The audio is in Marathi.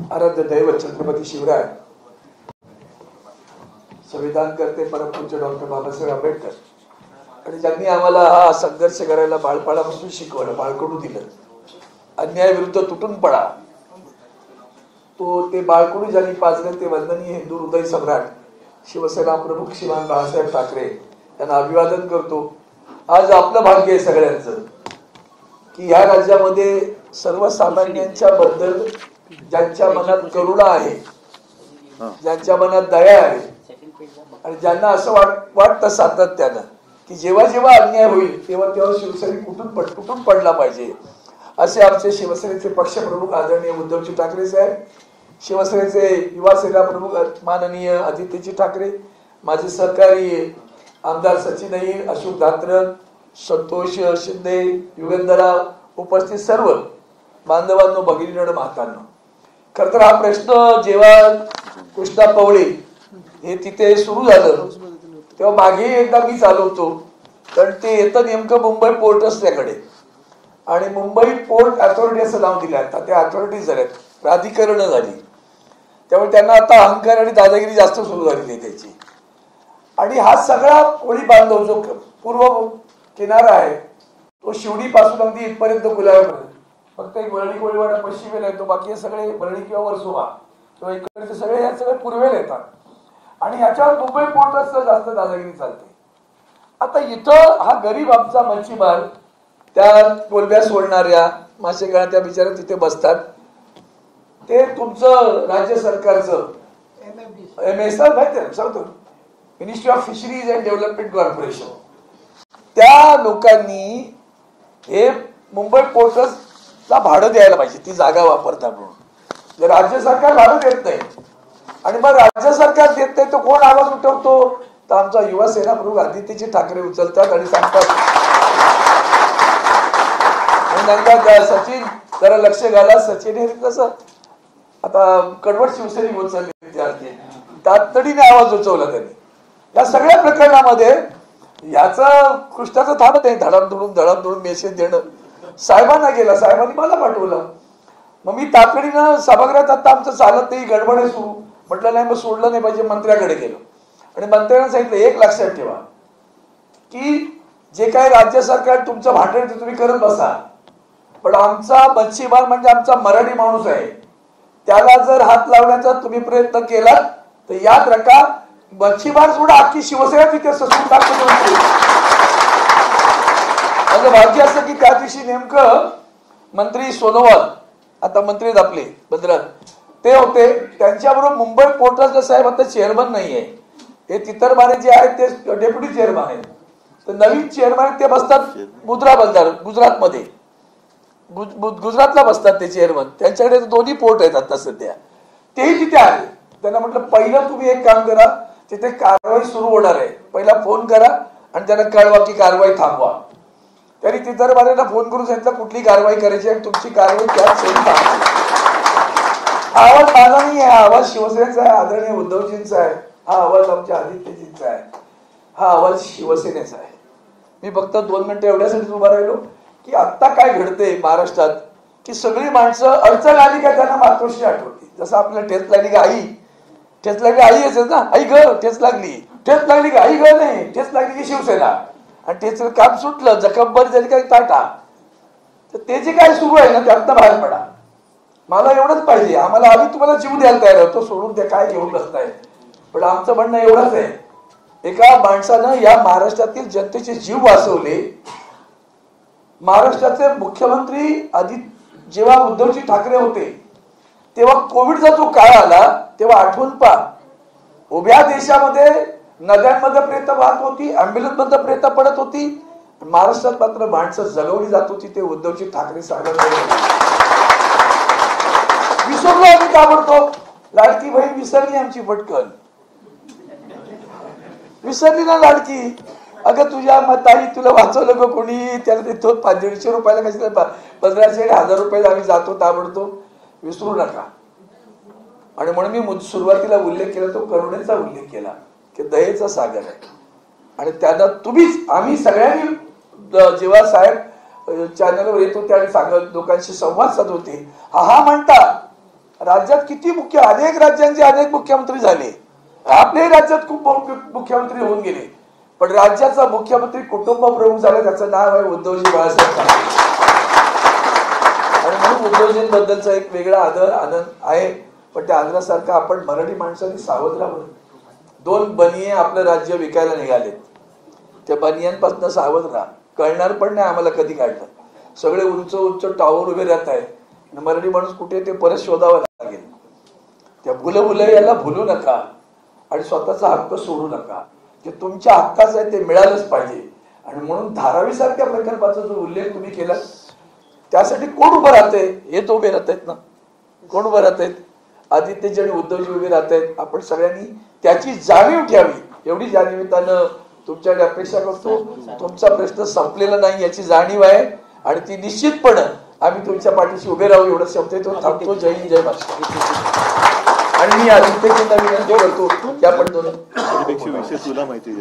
आराध्य दैवत छत्रपती शिवराय, संविधान करते परमपूज्य डॉक्टर बाबासाहेब आंबेडकर आणि ज्यांनी आम्हाला हा संघर्ष करायला बाळपणापासून शिकवलं, बाळकडू दिलं, अन्याय विरुद्ध तुटून पडा, तो ते बाळकडू ज्यांनी पाजलं ते वंदनीय हिंदू हृदय सम्राट शिवसेना प्रमुख श्रीमान बाळासाहेब ठाकरे यांना अभिवादन करतो। आज आपलं भाग्य आहे सगळ्यांचं की या राज्यामध्ये सर्वसामान्यांच्या बद्दल ज्यांच्या मनात करुणा आहे, ज्यांच्या मनात दया आहे आणि ज्यांना असं वाटतं सातत्यानं की जेव्हा जेव्हा अन्याय होईल तेव्हा तेव्हा शिवसेना कुठून पडला पाहिजे, असे आमचे शिवसेनेचे पक्षप्रमुख आदरणीय उद्धवजी ठाकरे साहेब, शिवसेनेचे युवा सेना प्रमुख माननीय आदित्यजी ठाकरे, माझे सहकारी आमदार सचिन अय्यर, अशोक धात्रक, संतोष शिंदे, युगेंद्ररा, उपस्थित सर्व बांधवांनो, भगिनींनो, मातांनो, खरं तर हा प्रश्न जेव्हा कृष्णा पवळे हे तिथे सुरू झालं तेव्हा मागे एकदा मी चालवतो, कारण ते येतं नेमकं मुंबई पोर्ट रस्त्याकडे आणि मुंबई पोर्ट अथॉरिटी असं नाव दिलं, आता त्या अथॉरिटी झाल्यात, प्राधिकरण झाली, त्यामुळे त्यांना आता अहंकार आणि दादागिरी जास्त सुरू झालेली आहे त्याची। आणि हा सगळा कोळी बांधव जो पूर्व किनारा आहे तो शिवडी पासून अगदी इथपर्यंत गुलाबापर्यंत फक्त एक वरळी कोळीवाडा पश्चिमेला येतो, बाकी हे सगळे वरळी किंवा वर्सोवा किंवा इकडचे सगळे हे सगळे पूर्वेला येतात आणि ह्याच्यावर मुंबई पोर्ट रस्ता जास्त दादागिरी चालते। आता इथं हा गरीब आमचा मच्छीमार त्या कोलब्या सोडणाऱ्या मासे त्या बिचाऱ्या तिथे बसतात, ते तुमचं राज्य सरकारचं MFDC माहिती आहे सांगतो, ministry of fisheries and development corporation, त्या लोकांनी हे मुंबई पोर्टला भाडं द्यायला पाहिजे, ती जागा वापरता म्हणून। जर राज्य सरकार भाडं देत नाही आणि मग राज्य सरकार देत नाही तर कोण आवाज उठवतो, तर आमचा युवा सेना प्रमुख आदित्यजी ठाकरे उचलतात आणि सांगतात, सचिन जरा लक्ष घाला, सचिन हे कसं आता कडवट शिवसेने उचलली, तातडीने आवाज उचवला त्यांनी। या सगळ्या प्रकरणामध्ये याचं कृष्णाचं थांबत आहे, धडामधुडून मेसेज देणं साहेबांना गेला, साहेबांनी मला पाठवलं, मग मी तातडीनं सभागृहात आता आमचं चालत नाही, गडबड आहे सुरू, म्हटलं नाही, मग सोडलं नाही पाहिजे, मंत्र्याकडे गेलो आणि मंत्र्यांना सांगितलं एक लक्षात ठेवा की जे काही राज्य सरकार तुमचं भांडण ते तुम्ही करत बसा, पण आमचा मच्छीमार म्हणजे आमचा मराठी माणूस आहे, त्याला जर हात लावण्याचा तुम्ही प्रयत्न केला तर याद रखा मच्छीमार सोडा अख्खी शिवसेना तिथे ससून टाकतो। माझं भाग्य असं की त्या दिवशी नेमकं मंत्री सोनोवाल, आता मंत्री आपले बंदरात ते होते, त्यांच्याबरोबर मुंबई पोर्टचा साहेब आता चेअरमन नाहीये, हे तितरमाने जे आहेत ते डेप्युटी चेअरमन आहेत, तर नवीन चेअरमन ते बसतात मुद्रा बंदर गुजरातमध्ये, गुजरातला बसतात ते चेअरमन, त्यांच्याकडे दोन्ही पोर्ट आहेत आता सध्या, तेही तिथे आले। त्यांना म्हटलं पहिलं तुम्ही एक काम करा, तिथे कारवाई सुरू होणार आहे, पहिला फोन करा आणि त्यांना कळवा की कारवाई थांबवा। तरी तितरमानेला फोन करून सांगितलं कुठली कारवाई करायची आणि तुमची कारवाई त्याच आवाज माझा नाही आहे, हा आवाज शिवसेनेचा आहे, आदरणीय उद्धवजींचा आहे, हा आवाज आमच्या आदित्यजींचा आहे, हा आवाज शिवसेनेचा आहे। मी फक्त 2 मिनिटं एवढ्यासाठी उभा राहिलो की आता काय घडते महाराष्ट्रात की सगळी माणसं अडचण आली का त्यांना मातोश्री आठवते, जसं आपल्याला ठेच लागली का आई, ठेच लागली आई असेल ना, आई ग ठेच लागली का आई ग, नाही ठेच लागली की शिवसेना, आणि ठेच काम सुटलं जखम बरी झाली का टाटा, तर ते जे काय सुरू आहे ना त्यातनं बाहेर पडा, मला एवढंच पाहिजे, आम्हाला आम्ही तुम्हाला जीव द्यायला तयार होतो, सोडून ते काय घेऊन बसताय, पण आमचं म्हणणं एवढंच आहे, एका माणसानं या महाराष्ट्रातील जनतेचे जीव वाचवले। महाराष्ट्राचे मुख्यमंत्री आधी जेव्हा उद्धवजी ठाकरे होते तेव्हा कोविडचा जो काळ आला तेव्हा आठवण पहा, उभ्या देशामध्ये नद्यांमध्ये प्रेत वाहत होती, अँब्युलन्स मध्ये प्रेत पडत होती, महाराष्ट्रात मात्र माणसं जगवली जात होती, ते उद्धवजी ठाकरे साहेबांनी विसरलो आम्ही ताबडतोब, लाडकी बहीण विसरली आमची पटकन, विसरली ना लाडकी, अगं तुझ्या ताई तुला वाचवलं ग कोणी, त्याला देतो 500 रुपयाला कशाला 1500 1000 रुपयाला आम्ही जातो ताबडतोब, विसरू नका। आणि म्हणून मी सुरुवातीला उल्लेख केला तो करुणेचा उल्लेख केला की दयेचा सागर आहे आणि त्यांना तुम्हीच आम्ही सगळ्यांनी जेव्हा साहेब चॅनलवर येत होते आणि सांगत लोकांशी संवाद साधत होते, हा म्हणता राज्यात किती अनेक राज्यांचे अनेक मुख्यमंत्री झाले, आपल्याही राज्यात खूप मुख्यमंत्री होऊन गेले, पण राज्याचा मुख्यमंत्री कुटुंब प्रमुख झाला त्याचं नाव आहे उद्धवजी बाळासाहेब ठाकरे. आणि म्हणून उद्धवजींबद्दलचा एक वेगळा आनंद आहे. पण त्या आदरासारखा आपण मराठी माणसांनी सावध राहावं. 2 बनिये आपलं राज्य विकायला निघालेत, त्या बनियांपासून सावध राहा. कळणार पण नाही आम्हाला कधी काढलं. सगळे उंच उंच टावर उभे राहत आहेत, मराठी माणूस कुठे ते परत शोधावं लागेल. त्या भुलभुलैयाला भुलू नका आणि स्वतःचा हक्क सोडू नका. जे तुमच्या हक्काचं आहे ते मिळालंच पाहिजे. आणि म्हणून धारावी सारख्या प्रकल्पाचा जो उल्लेख तुम्ही केला, त्यासाठी कोण उभं राहतंय? हे तो उभे राहत आहेत ना. कोण उभं राहत आहेत? आदित्यजी आणि उद्धवजी उभे राहत आहेत. आपण सगळ्यांनी त्याची जाणीव ठेवावी, एवढी जाणीवतानं तुमच्याकडे अपेक्षा करतो. तुमचा प्रश्न संपलेला नाही याची जाणीव आहे आणि ती निश्चितपणे आम्ही तुमच्या पाठीशी उभे राहू एवढं शब्द तो थांबतो. जय हिंद, जय महाराष्ट्र. आणि मी आदित्यजींना विनंती करतो की आपण दोन विषय तुला माहिती